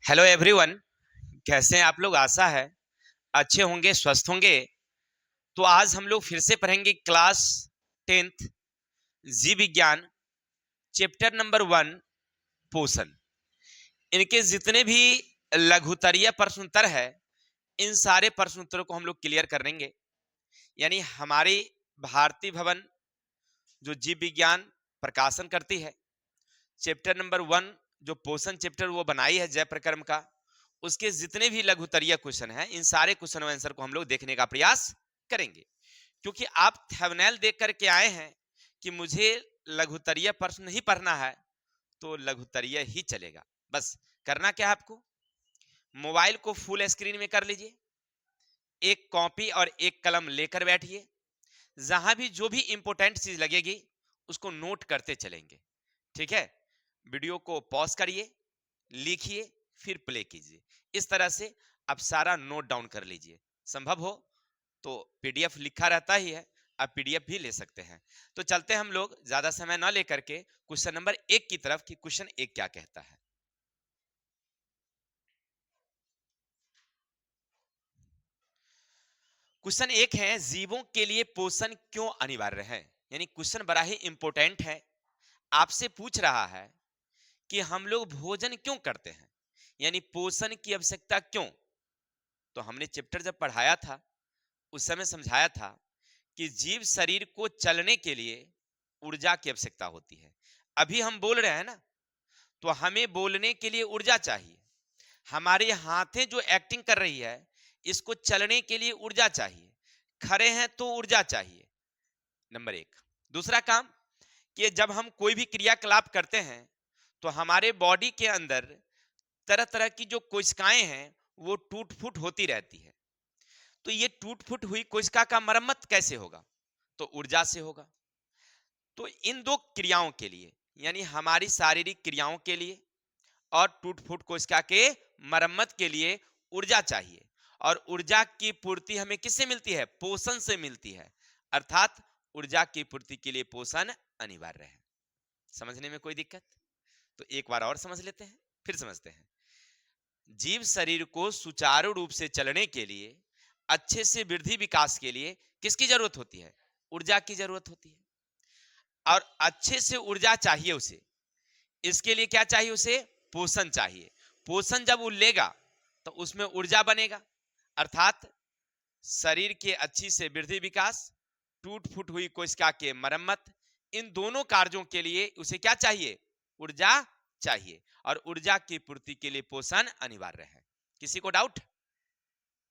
Hello everyone. कैसे हैं आप लोग? आशा है अच्छे होंगे, स्वस्थ होंगे। तो आज हम लोग फिर से पढ़ेंगे क्लास 10th जीव विज्ञान चैप्टर नंबर 1 पोषण। इनके जितने भी लघुतरीय प्रश्न उत्तर है, इन सारे प्रश्न उत्तरों को हम लोग क्लियर करेंगे। यानी हमारी भारतीय भवन जो जीव विज्ञान प्रकाशन करती है, चैप्टर नंबर 1 जो पोषण चैप्टर वो बनाई है जयप्रकर्म का, उसके जितने भी लघुतरीय क्वेश्चन हैं, इन सारे क्वेश्चन आंसर को हम लोग देखने का प्रयास करेंगे। क्योंकि आप थंबनेल देख करके आए हैं कि मुझे लघुतरीय प्रश्न नहीं पढ़ना है, तो लघुतरीय ही चलेगा। बस करना क्या है आपको, मोबाइल को फुल स्क्रीन में कर लीजिए, एक कॉपी और एक कलम लेकर बैठिए। जहां भी जो भी इंपॉर्टेंट चीज लगेगी उसको नोट करते चलेंगे। ठीक है, वीडियो को पॉज करिए, लिखिए, फिर प्ले कीजिए। इस तरह से आप सारा नोट डाउन कर लीजिए। संभव हो तो पीडीएफ लिखा रहता ही है, आप पीडीएफ भी ले सकते हैं। तो चलते हैं हम लोग ज्यादा समय ना लेकर के क्वेश्चन नंबर 1 की तरफ कि क्वेश्चन 1 क्या कहता है। क्वेश्चन 1 है, जीवों के लिए पोषण क्यों अनिवार्य है। यानी क्वेश्चन बड़ा ही इंपॉर्टेंट है। आपसे पूछ रहा है कि हम लोग भोजन क्यों करते हैं, यानी पोषण की आवश्यकता क्यों। तो हमने चैप्टर जब पढ़ाया था उस समय समझाया था कि जीव शरीर को चलने के लिए ऊर्जा की आवश्यकता होती है। अभी हम बोल रहे हैं ना, तो हमें बोलने के लिए ऊर्जा चाहिए। हमारी हाथें जो एक्टिंग कर रही है, इसको चलने के लिए ऊर्जा चाहिए। खड़े हैं तो ऊर्जा चाहिए, नंबर 1। दूसरा काम कि जब हम कोई भी क्रियाकलाप करते हैं तो हमारे बॉडी के अंदर तरह तरह की जो कोशिकाएं हैं वो टूट फूट होती रहती है। तो ये टूट फूट हुई कोशिका का मरम्मत कैसे होगा, तो ऊर्जा से होगा। तो इन दो क्रियाओं के लिए, यानी हमारी शारीरिक क्रियाओं के लिए और टूट फूट कोशिका के मरम्मत के लिए ऊर्जा चाहिए। और ऊर्जा की पूर्ति हमें किससे मिलती है, पोषण से मिलती है। अर्थात ऊर्जा की पूर्ति के लिए पोषण अनिवार्य है। समझने में कोई दिक्कत? तो एक बार और समझ लेते हैं, फिर समझते हैं। जीव शरीर को सुचारू रूप से चलने के लिए, अच्छे से वृद्धि विकास के लिए किसकी जरूरत होती है, ऊर्जा की जरूरत होती है। और अच्छे से ऊर्जा चाहिए उसे, इसके लिए क्या चाहिए उसे, पोषण चाहिए। पोषण जब वो लेगा तो उसमें ऊर्जा बनेगा। अर्थात शरीर के अच्छी से वृद्धि विकास, टूट फूट हुई कोशिका के मरम्मत, इन दोनों कार्यों के लिए उसे क्या चाहिए, ऊर्जा चाहिए। और ऊर्जा की पूर्ति के लिए पोषण अनिवार्य है। किसी को डाउट?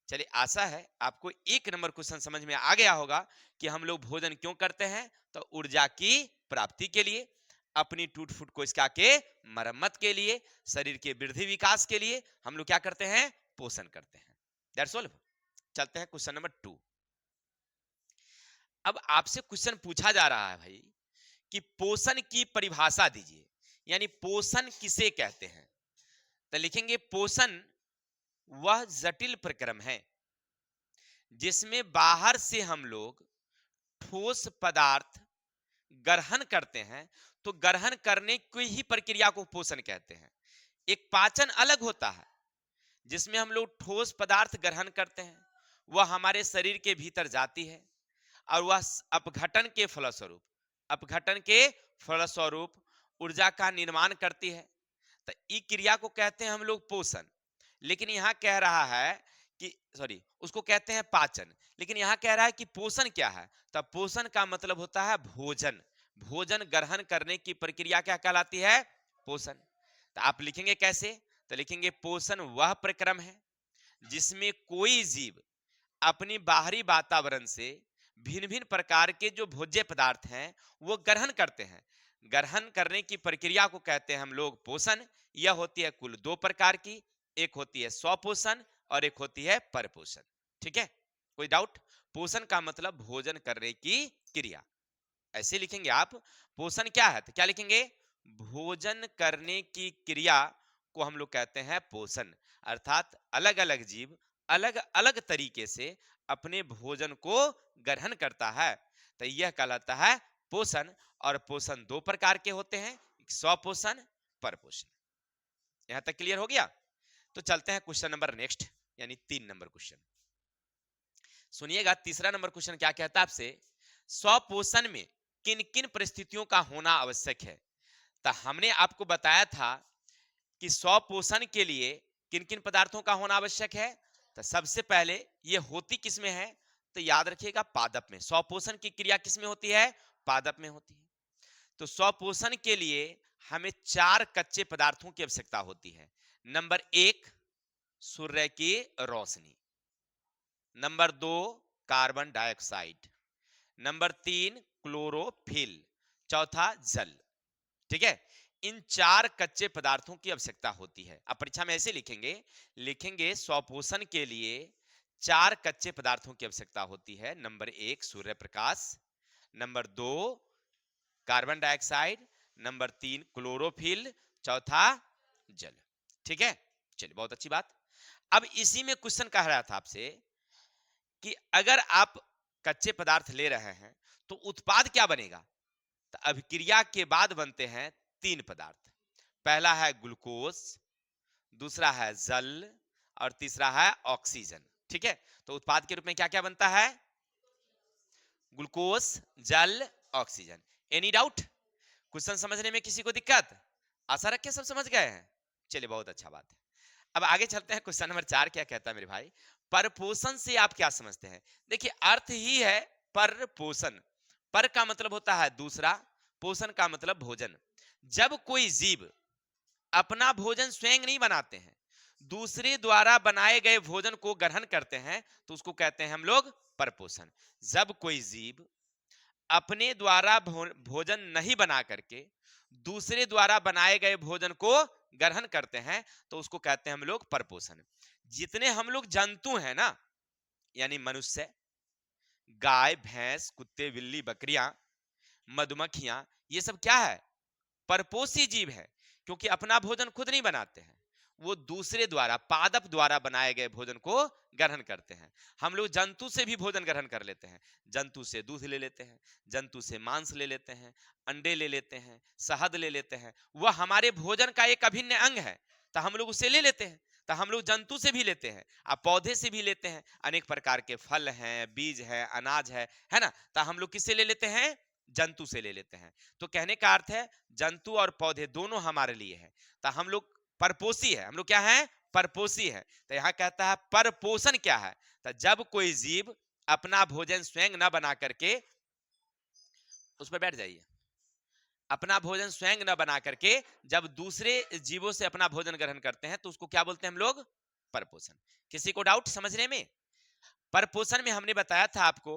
चलिए, आशा है आपको 1 नंबर क्वेश्चन समझ में आ गया होगा कि हम लोग भोजन क्यों करते हैं। तो ऊर्जा की प्राप्ति के लिए, अपनी टूट फूट कोशिका के मरम्मत के लिए, शरीर के वृद्धि विकास के लिए हम लोग क्या करते हैं, पोषण करते हैं। That's all. चलते हैं क्वेश्चन नंबर 2। अब आपसे क्वेश्चन पूछा जा रहा है भाई कि पोषण की परिभाषा दीजिए, यानी पोषण किसे कहते हैं। तो लिखेंगे पोषण वह जटिल प्रक्रम है जिसमें बाहर से हम लोग ठोस पदार्थ ग्रहण करते हैं। तो ग्रहण करने की ही प्रक्रिया को पोषण कहते हैं। एक पाचन अलग होता है जिसमें हम लोग ठोस पदार्थ ग्रहण करते हैं, वह हमारे शरीर के भीतर जाती है और वह अपघटन के फलस्वरूप ऊर्जा का निर्माण करती है। तो ई क्रिया को कहते हैं हम लोग पोषण। लेकिन यहां कह रहा है कि सॉरी, उसको कहते हैं पाचन, लेकिन यहां कह रहा है कि पोषण क्या है। तब पोषण का मतलब होता है भोजन। भोजन ग्रहण करने की प्रक्रिया क्या कहलाती है, पोषण। तो आप लिखेंगे कैसे, तो लिखेंगे पोषण वह प्रक्रम है जिसमें कोई जीव अपनी बाहरी वातावरण से भिन्न भिन्न प्रकार के जो भोज्य पदार्थ हैं वो ग्रहण करते हैं। ग्रहण करने की प्रक्रिया को कहते हैं हम लोग पोषण। यह होती है कुल 2 प्रकार की, एक होती है स्वपोषण और एक होती है परपोषण। ठीक है, कोई डाउट? पोषण का मतलब भोजन करने की क्रिया, ऐसे लिखेंगे आप। पोषण क्या है, तो क्या लिखेंगे, भोजन करने की क्रिया को हम लोग कहते हैं पोषण। अर्थात अलग अलग जीव अलग अलग तरीके से अपने भोजन को ग्रहण करता है, तो यह कहलाता है पोषण। और पोषण 2 प्रकार के होते हैं, स्वपोषण, परपोषण। यहां तक क्लियर हो गया? तो चलते हैं क्वेश्चन नंबर नेक्स्ट, यानी 3 नंबर क्वेश्चन। सुनिएगा, तीसरा नंबर क्वेश्चन क्या कहता है आपसे, स्वपोषण में किन किन परिस्थितियों का होना आवश्यक है। तो हमने आपको बताया था कि स्वपोषण के लिए किन किन पदार्थों का होना आवश्यक है। तो सबसे पहले ये होती किस में है, तो याद रखिएगा पादप में। स्वपोषण की क्रिया किस में होती है, पादप में होती है। तो स्वपोषण के लिए हमें 4 कच्चे पदार्थों की आवश्यकता होती है। नंबर 1 सूर्य की रोशनी, number 2 carbon dioxide, number 3 chlorophyll, चौथा जल। ठीक है, इन 4 कच्चे पदार्थों की आवश्यकता होती है। अब परीक्षा में ऐसे लिखेंगे, स्वपोषण के लिए 4 कच्चे पदार्थों की आवश्यकता होती है। नंबर 1 सूर्य प्रकाश, number 2 carbon dioxide, number 3 chlorophyll, चौथा जल। ठीक है, चलिए बहुत अच्छी बात। अब इसी में क्वेश्चन कह रहा था आपसे कि अगर आप कच्चे पदार्थ ले रहे हैं तो उत्पाद क्या बनेगा। तो अभिक्रिया के बाद बनते हैं 3 पदार्थ। पहला है ग्लूकोज, दूसरा है जल और तीसरा है ऑक्सीजन। ठीक है, तो उत्पाद के रूप में क्या क्या बनता है, ग्लूकोज, जल, ऑक्सीजन। एनी डाउट, क्वेश्चन समझने में किसी को दिक्कत, आशा रख के सब समझ गए हैं। चलिए बहुत अच्छा बात है। अब आगे चलते हैं, क्वेश्चन नंबर 4 क्या कहता है मेरे भाई, परपोषण से आप क्या समझते हैं। देखिए अर्थ ही है परपोषण। पर का मतलब होता है दूसरा, पोषण का मतलब भोजन। जब कोई जीव अपना भोजन स्वयं नहीं बनाते हैं, दूसरे द्वारा बनाए गए भोजन को ग्रहण करते हैं, तो उसको कहते हैं हम लोग परपोषण। जब कोई जीव अपने द्वारा भोजन नहीं बना करके दूसरे द्वारा बनाए गए भोजन को ग्रहण करते हैं, तो उसको कहते हैं हम लोग परपोषण। जितने हम लोग जंतु हैं ना, यानी मनुष्य, गाय, भैंस, कुत्ते, बिल्ली, बकरियां, मधुमक्खियां, ये सब क्या है, परपोषी जीव है। क्योंकि अपना भोजन खुद नहीं बनाते हैं, वो दूसरे द्वारा, पादप द्वारा बनाए गए भोजन को ग्रहण करते हैं। हम लोग जंतु से भी भोजन ग्रहण कर लेते हैं। जंतु से दूध ले लेते हैं, जंतु से मांस ले लेते हैं, अंडे ले लेते हैं, शहद ले लेते हैं। वह हमारे भोजन का एक अभिन्न अंग है, तो हम लोग उसे ले लेते हैं। तो हम लोग जंतु से भी लेते हैं, आप पौधे से भी लेते हैं। अनेक प्रकार के फल हैं, बीज है, अनाज है ना। तो हम लोग किससे ले लेते हैं, जंतु से ले लेते हैं। तो कहने का अर्थ है जंतु और पौधे दोनों हमारे लिए है। तो हम लोग परपोषी है, हम लोग क्या है, परपोषी है। तो यहां कहता है परपोषण क्या है, तो जब कोई जीव अपना भोजन स्वयं न बना करके, उस पर बैठ जाइए, अपना भोजन स्वयं न बना करके जब दूसरे जीवों से अपना भोजन ग्रहण करते हैं, तो उसको क्या बोलते हैं हम लोग, परपोषण। किसी को डाउट समझने में। परपोषण में हमने बताया था आपको,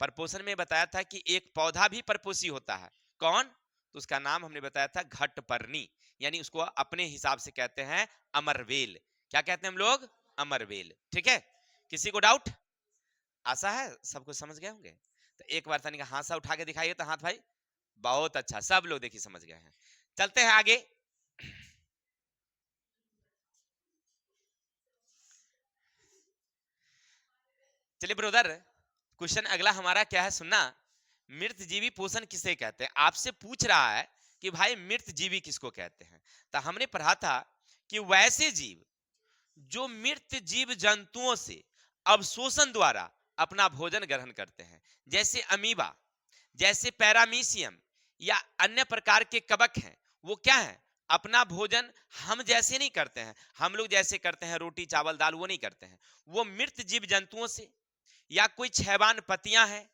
परपोषण में बताया था कि एक पौधा भी परपोषी होता है। कौन, तो उसका नाम हमने बताया था घटपर्णी, यानी उसको अपने हिसाब से कहते हैं अमरवेल। क्या कहते हैं हम लोग, अमरवेल। ठीक है, किसी को डाउट, आशा है सबको समझ गए होंगे। तो एक बार तनिक हाथ सा उठा के दिखाइए, तो हाथ भाई, बहुत अच्छा, सब लोग देखिए समझ गए हैं। चलते हैं आगे। चलिए ब्रदर, क्वेश्चन अगला हमारा क्या है सुनना, मृत जीवी पोषण किसे कहते हैं। आपसे पूछ रहा है कि भाई मृत जीवी किसको कहते हैं। तो हमने पढ़ा था कि वैसे जीव जो मृत जीव जंतुओं से अवशोषण द्वारा अपना भोजन ग्रहण करते हैं, जैसे अमीबा, जैसे पैरामीशियम या अन्य प्रकार के कवक हैं, वो क्या है, अपना भोजन हम जैसे नहीं करते हैं, हम लोग जैसे करते हैं रोटी चावल दाल, वो नहीं करते हैं। वो मृत जीव जंतुओं से या कोई छैवान पतियां हैं,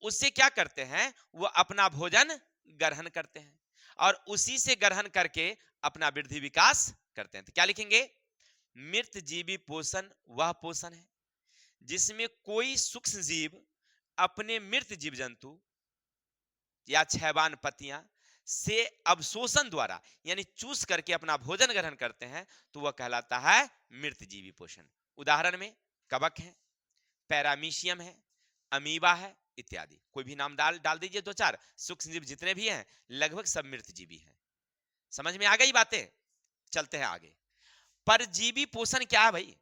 उससे क्या करते हैं, वो अपना भोजन ग्रहण करते हैं और उसी से ग्रहण करके अपना वृद्धि विकास करते हैं। तो क्या लिखेंगे, मृत जीवी पोषण वह पोषण है जिसमें कोई सूक्ष्म जीव अपने मृत जीव जंतु या छैवान पत्तियां से अवशोषण द्वारा, यानी चूस करके अपना भोजन ग्रहण करते हैं, तो वह कहलाता है मृत जीवी पोषण। उदाहरण में कवक है, पैरामीशियम है, अमीबा है इत्यादि। कोई भी नाम डाल दीजिए, 2-4 सूक्ष्म जीव जितने भी हैं लगभग सब मृत जीवी हैं। समझ में आ गई बातें। चलते हैं आगे। परजीवी पोषण क्या है भाई,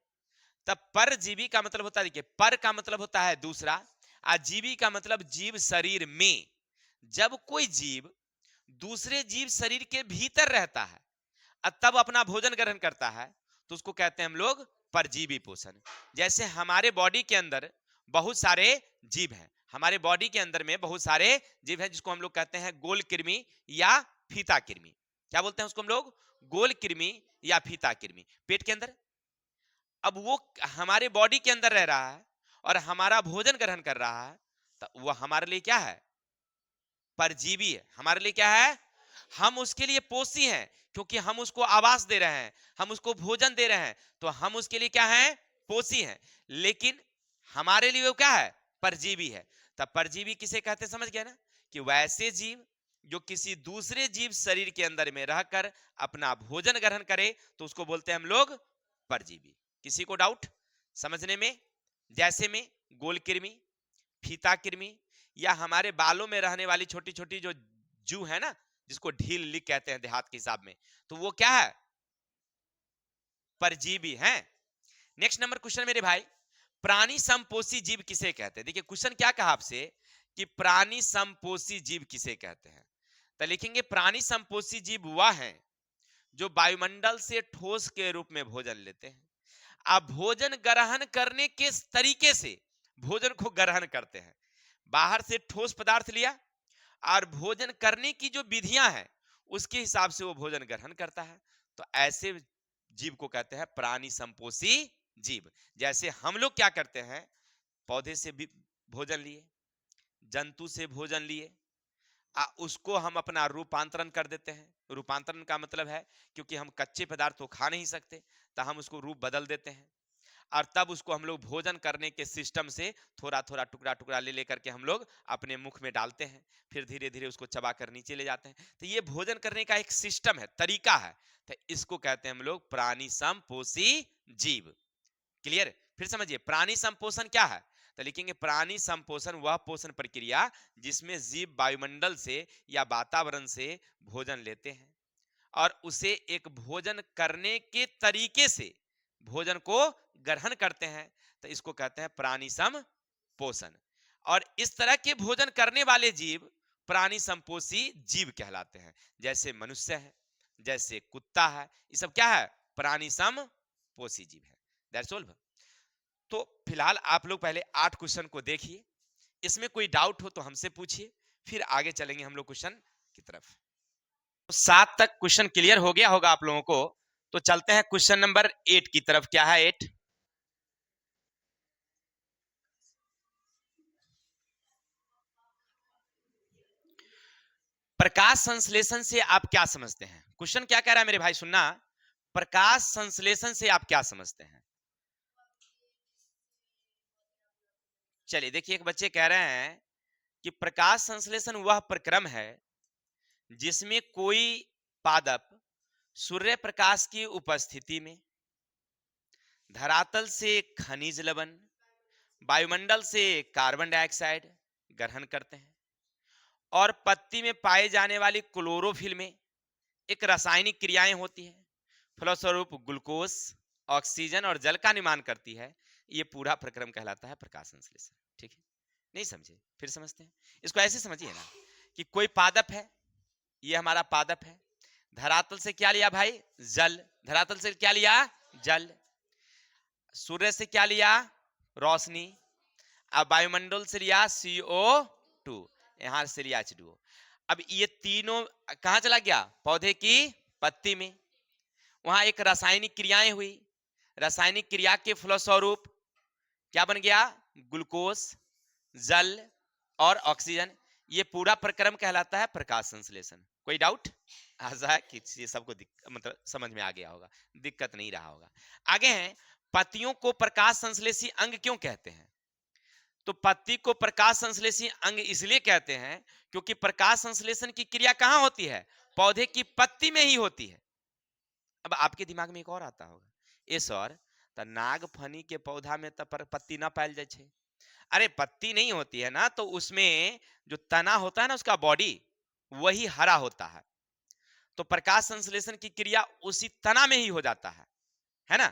तब परजीवी का मतलब होता है, देखिए पर का मतलब होता है दूसरा, आजीवी का मतलब जीव शरीर में। जब कोई जीव दूसरे जीव शरीर के भीतर रहता है तब अपना भोजन ग्रहण करता है, तो उसको कहते हैं हम लोग परजीवी पोषण। जैसे हमारे बॉडी के अंदर बहुत सारे जीव हैं, हमारे बॉडी के अंदर में बहुत सारे जीव हैं जिसको हम लोग कहते हैं गोल कृमि या फीता कृमि। क्या बोलते हैं उसको हम लोग? गोल कृमि या फीता कृमि, पेट के अंदर। अब वो हमारे बॉडी के अंदर रह रहा है और हमारा भोजन ग्रहण कर रहा है, तो वो हमारे लिए क्या है? परजीवी है। हमारे लिए क्या है? हम उसके लिए पोषी हैं, क्योंकि हम उसको आवास दे रहे हैं, हम उसको भोजन दे रहे हैं, तो हम उसके लिए क्या है? पोषी हैं। लेकिन हमारे लिए वो क्या है? परजीवी है। तब परजीवी किसे कहते हैं? समझ गया ना, कि वैसे जीव जो किसी दूसरे जीव शरीर के अंदर में रहकर अपना भोजन ग्रहण करे, तो उसको बोलते हैं हम लोग परजीवी। किसी को डाउट समझने में? जैसे में गोल कृमि, फीता कृमि, या हमारे बालों में रहने वाली छोटी छोटी जो जू है ना, जिसको ढील लिक कहते हैं देहात के हिसाब में, तो वो क्या है? परजीवी हैं। नेक्स्ट नंबर क्वेश्चन मेरे भाई, प्राणी समपोषी जीव किसे कहते हैं? देखिए क्वेश्चन क्या कहा आपसे कि प्राणी समपोषी जीव किसे कहते हैं, तो लिखेंगे प्राणी समपोषी जीव वह हैं जो वायुमंडल से ठोस के रूप में भोजन लेते हैं। आप भोजन ग्रहण करने के तरीके से भोजन को ग्रहण करते हैं। बाहर से ठोस पदार्थ लिया और भोजन करने की जो विधियां हैं उसके हिसाब से वो भोजन ग्रहण करता है, तो ऐसे जीव को कहते हैं प्राणी संपोषी जीव। जैसे हम लोग क्या करते हैं, पौधे से भी भोजन लिए, जंतु से भोजन लिए, उसको हम अपना रूपांतरण कर देते हैं। रूपांतरण का मतलब है क्योंकि हम कच्चे पदार्थ को खा नहीं सकते, तो हम उसको रूप बदल देते हैं और तब उसको हम लोग भोजन करने के सिस्टम से थोड़ा थोड़ा टुकड़ा टुकड़ा ले लेकर के हम लोग अपने मुख में डालते हैं, फिर धीरे धीरे उसको चबा कर नीचे ले जाते हैं। तो ये भोजन करने का एक सिस्टम है, तरीका है, तो इसको कहते हैं हम लोग प्राणी समपोषी जीव। क्लियर? फिर समझिए प्राणी संपोषण क्या है, तो लिखेंगे प्राणी संपोषण वह पोषण प्रक्रिया जिसमें जीव वायुमंडल से या वातावरण से भोजन लेते हैं और उसे एक भोजन करने के तरीके से भोजन को ग्रहण करते हैं, तो इसको कहते हैं प्राणी संपोषण। और इस तरह के भोजन करने वाले जीव प्राणी संपोषी जीव कहलाते हैं। जैसे मनुष्य है, जैसे कुत्ता है, ये सब क्या है? प्राणी संपोषी जीव है। That's all. तो फिलहाल आप लोग पहले 8 क्वेश्चन को देखिए, इसमें कोई डाउट हो तो हमसे पूछिए, फिर आगे चलेंगे हम लोग क्वेश्चन की तरफ। 7 तक क्वेश्चन क्लियर हो गया होगा आप लोगों को, तो चलते हैं क्वेश्चन नंबर 8 की तरफ। क्या है 8? प्रकाश संश्लेषण से आप क्या समझते हैं? क्वेश्चन क्या कह रहा है मेरे भाई, सुनना। प्रकाश संश्लेषण से आप क्या समझते हैं? चलिए देखिए, एक बच्चे कह रहे हैं कि प्रकाश संश्लेषण वह प्रक्रम है जिसमें कोई पादप सूर्य प्रकाश की उपस्थिति में धरातल से खनिज लवण, वायुमंडल से कार्बन डाइऑक्साइड ग्रहण करते हैं और पत्ती में पाए जाने वाली क्लोरोफिल में एक रासायनिक क्रियाएं होती है, फलस्वरूप ग्लूकोज, ऑक्सीजन और जल का निर्माण करती है। ये पूरा प्रक्रम कहलाता है प्रकाश संश्लेषण। ठीक है? नहीं समझे? फिर समझते हैं। इसको ऐसे समझिए ना कि कोई पादप है, ये हमारा पादप है, धरातल से क्या लिया भाई? जल। धरातल से क्या लिया? जल। सूर्य से क्या लिया? रोशनी। अब वायुमंडल से लिया CO2, यहां से लिया H2O। अब ये तीनों कहां चला गया? पौधे की पत्ती में। वहां एक रासायनिक क्रियाएं हुई, रासायनिक क्रिया के फलस्वरूप क्या बन गया? ग्लूकोज, जल और ऑक्सीजन। ये पूरा प्रक्रम कहलाता है प्रकाश संश्लेषण। कोई डाउट? आशा है कि ये सबको मतलब समझ में आ गया होगा, दिक्कत नहीं रहा होगा। आगे हैं, पत्तियों को प्रकाश संश्लेषी अंग क्यों कहते हैं? तो पत्ती को प्रकाश संश्लेषी अंग इसलिए कहते हैं क्योंकि प्रकाश संश्लेषण की क्रिया कहां होती है? पौधे की पत्ती में ही होती है। अब आपके दिमाग में एक और आता होगा, ए सर तो नागफनी के पौधा में तो पत्ती ना पायल जाए छे। अरे पत्ती नहीं होती है ना, तो उसमें जो तना होता है ना, उसका बॉडी वही हरा होता है, तो प्रकाश संश्लेषण की क्रिया उसी तना में ही हो जाता है ना?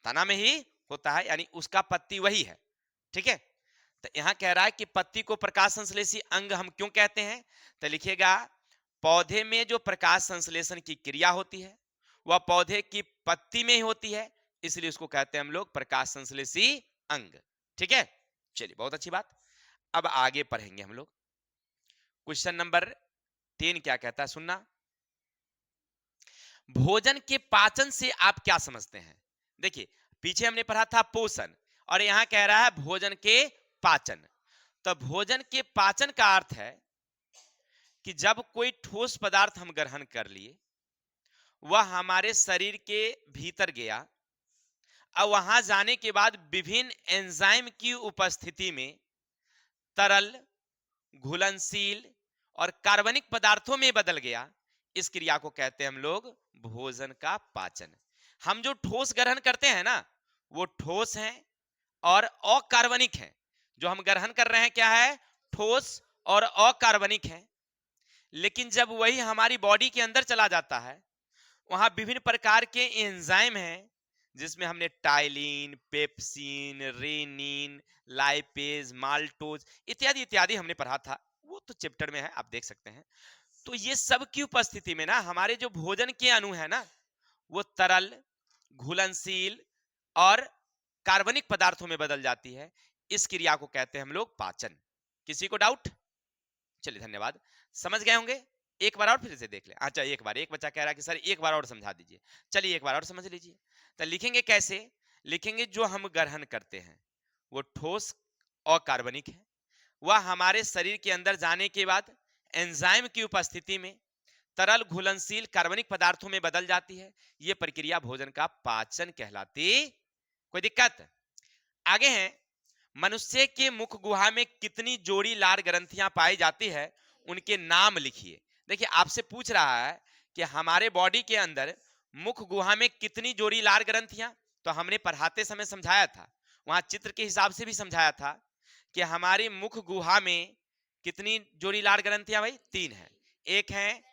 तना में ही होता है, यानी उसका पत्ती वही है। ठीक है? तो यहां कह रहा है कि पत्ती को प्रकाश संश्लेषी अंग हम क्यों कहते हैं, तो लिखिएगा पौधे में जो प्रकाश संश्लेषण की क्रिया होती है वह पौधे की पत्ती में ही होती है, इसलिए उसको कहते हैं हम लोग प्रकाश संश्लेषी अंग। ठीक है, चलिए बहुत अच्छी बात। अब आगे पढ़ेंगे हम लोग। क्वेश्चन नंबर 10 क्या कहता है, सुनना। भोजन के पाचन से आप क्या समझते हैं? देखिए, पीछे हमने पढ़ा था पोषण, और यहां कह रहा है भोजन के पाचन। तो भोजन के पाचन का अर्थ है कि जब कोई ठोस पदार्थ हम ग्रहण कर लिए, वह हमारे शरीर के भीतर गया, अब वहां जाने के बाद विभिन्न एंजाइम की उपस्थिति में तरल, घुलनशील और कार्बनिक पदार्थों में बदल गया, इस क्रिया को कहते हैं हम लोग भोजन का पाचन। हम जो ठोस ग्रहण करते हैं ना, वो ठोस हैं और अकार्बनिक हैं। जो हम ग्रहण कर रहे हैं क्या है, ठोस और अकार्बनिक है। लेकिन जब वही हमारी बॉडी के अंदर चला जाता है, वहां विभिन्न प्रकार के एंजाइम हैं, जिसमें हमने ptyalin, pepsin, renin, lipase, maltose इत्यादि इत्यादि हमने पढ़ा था, वो तो चैप्टर में है, आप देख सकते हैं। तो ये सब की उपस्थिति में ना हमारे जो भोजन के अणु है ना, वो तरल, घुलनशील और कार्बनिक पदार्थों में बदल जाती है। इस क्रिया को कहते हैं हम लोग पाचन। किसी को डाउट? चलिए धन्यवाद, समझ गए होंगे। एक बार और फिर से देख ले। अच्छा, एक बार, एक बच्चा कह रहा है कि सर एक बार और समझा दीजिए। चलिए एक बार और समझ लीजिए। तो लिखेंगे कैसे? लिखेंगे जो हम ग्रहण करते हैं वो ठोस और कार्बनिक है, वह हमारे शरीर के अंदर जाने के बाद एंजाइम की उपस्थिति में तरल, घुलनशील, कार्बनिक पदार्थों में बदल जाती है। यह प्रक्रिया भोजन का पाचन कहलाती। कोई दिक्कत? आगे हैं, मनुष्य के मुख गुहा में कितनी जोड़ी लार ग्रंथियां पाई जाती है, उनके नाम लिखिए। देखिए, आपसे पूछ रहा है कि हमारे बॉडी के अंदर मुख गुहा में कितनी जोड़ी लार ग्रंथियां, तो हमने पढ़ाते समय समझाया था, वहां चित्र के हिसाब से भी समझाया था कि हमारी मुख गुहा में कितनी जोड़ी लार ग्रंथियां भाई? 3 है। एक है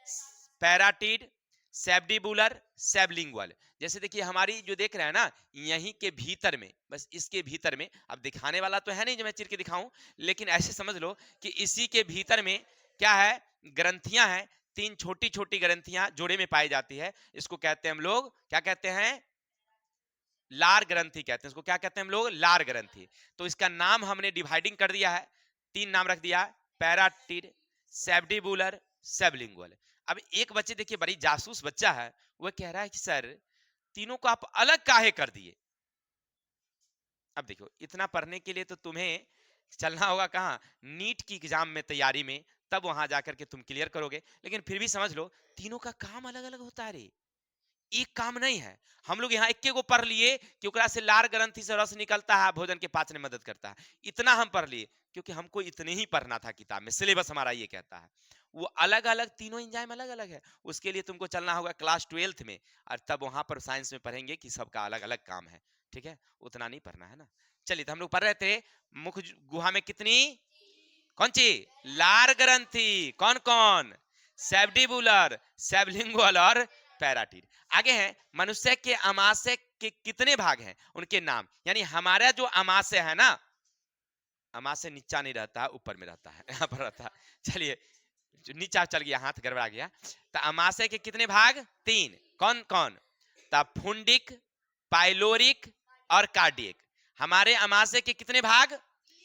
पैराटिड, सेब्डिबुलर, सेबलिंगुअल। जैसे देखिए हमारी जो देख रहे हैं ना, यहीं के भीतर में, बस इसके भीतर में, अब दिखाने वाला तो है नहीं जो मैं चिर के दिखाऊं, लेकिन ऐसे समझ लो कि इसी के भीतर में क्या है, ग्रंथियां हैं। 3 छोटी छोटी ग्रंथियां जोड़े में पाई जाती है। इसको कहते हैं हम लोग, क्या कहते हैं? लार ग्रंथि कहते हैं। इसको क्या कहते हैं हम लोग? लार ग्रंथि। तो इसका नाम हमने डिवाइडिंग कर दिया है, 3 नाम रख दिया, पैराटिड, सेब्डिबुलर, सेबलिंगुअल। अब एक बच्चे देखिए बड़ी जासूस बच्चा है, वह कह रहा है कि सर तीनों को आप अलग काहे कर दिए? अब देखो, इतना पढ़ने के लिए तो तुम्हें चलना होगा कहाँ, नीट की एग्जाम में तैयारी में, तब वहां जाकर के तुम क्लियर करोगे। लेकिन फिर भी समझ लो, तीनों का काम अलग अलग होता है रे, एक काम नहीं है। हम लोग यहाँ इक्के को पढ़ लिए कि ओकरा से लार ग्रंथि से रस निकलता है, भोजन के पाचन में मदद करता है, इतना हम पढ़ लिए क्योंकि हमको इतने ही पढ़ना था किताब में, सिलेबस हमारा ये कहता है। वो अलग अलग तीनों एंजाइम अलग अलग है, उसके लिए तुमको चलना होगा क्लास 12th में, और तब वहां पर साइंस में पढ़ेंगे कि सबका अलग अलग काम है। ठीक है, उतना नहीं पढ़ना है ना। चलिए, तो हम लोग पढ़ रहे थे मुख गुहा में कितनी, कौन सी? लार ग्रंथि। कौन कौन? सेब्डिबुलर, सेबलिंगुअल और पैराटिड। आगे है, मनुष्य के अमाशय के कितने भाग हैं, उनके नाम। यानी हमारा जो अमाशय है ना, अमाशय नीचा नहीं रहता है, ऊपर में रहता है, यहाँ पर रहता है। चलिए, नीचा चल गया, हाथ गड़बड़ा गया। तो अमाशय के कितने भाग? 3। कौन कौन? तब फुंडिक, पाइलोरिक और कार्डियक। हमारे अमाशय के कितने भाग?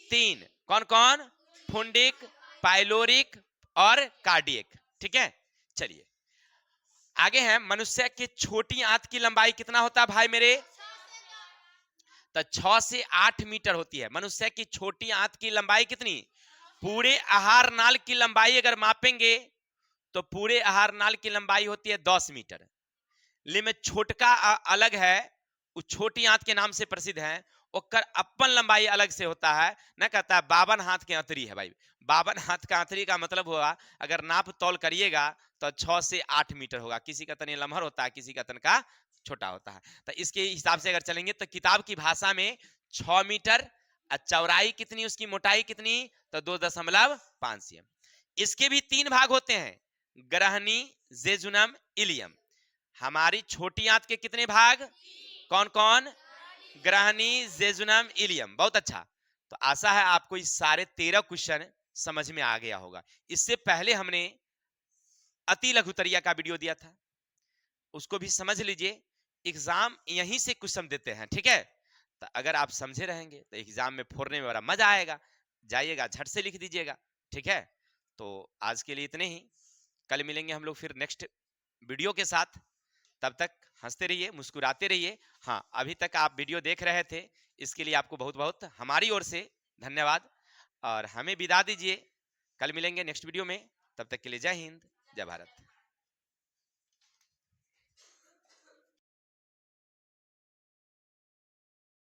3। कौन कौन? फुंडिक, पाइलोरिक और कार्डियक। ठीक है, चलिए आगे है, मनुष्य के छोटी आंत की लंबाई कितना होता है भाई मेरे? तो 6 से 8 मीटर होती है। मनुष्य की छोटी आंत की लंबाई कितनी? पूरे आहार नाल की लंबाई अगर मापेंगे तो पूरे आहार नाल की लंबाई होती है 10 मीटर। लेकिन छोटका अलग है, वो छोटी आंत के नाम से प्रसिद्ध है, ओकर अपन लंबाई अलग से होता है ना। कहता है 52 हाथ के अंतरी है भाई। 52 हाथ का अंतरी का मतलब हुआ, अगर नाप तौल करिएगा तो 6 से 8 मीटर होगा। किसी का तनी लम्हर होता है, किसी का तनका छोटा होता है। तो इसके हिसाब से अगर चलेंगे तो किताब की भाषा में 6 मीटर, चौड़ाई कितनी, उसकी मोटाई कितनी, तो 2.5 cm। इसके भी 3 भाग होते हैं, ग्रहणी, जेजुनम, इलियम। हमारी छोटी आंत के कितने भाग? कौन कौन? ग्रहणी, जेजुनम, इलियम। बहुत अच्छा। तो आशा है आपको इस सारे 13 क्वेश्चन समझ में आ गया होगा। इससे पहले हमने अति लघुतरिया का वीडियो दिया था, उसको भी समझ लीजिए। एग्जाम यहीं से क्वेश्चन देते हैं, ठीक है। तो अगर आप समझे रहेंगे तो एग्जाम में फोड़ने में बड़ा मजा आएगा। जाइएगा झट से लिख दीजिएगा, ठीक है। तो आज के लिए इतने ही। कल मिलेंगे हम लोग फिर नेक्स्ट वीडियो के साथ। तब तक हंसते रहिए, मुस्कुराते रहिए। हाँ, अभी तक आप वीडियो देख रहे थे, इसके लिए आपको बहुत बहुत हमारी ओर से धन्यवाद। और हमें विदा दीजिए, कल मिलेंगे नेक्स्ट वीडियो में। तब तक के लिए जय हिंद, जय भारत।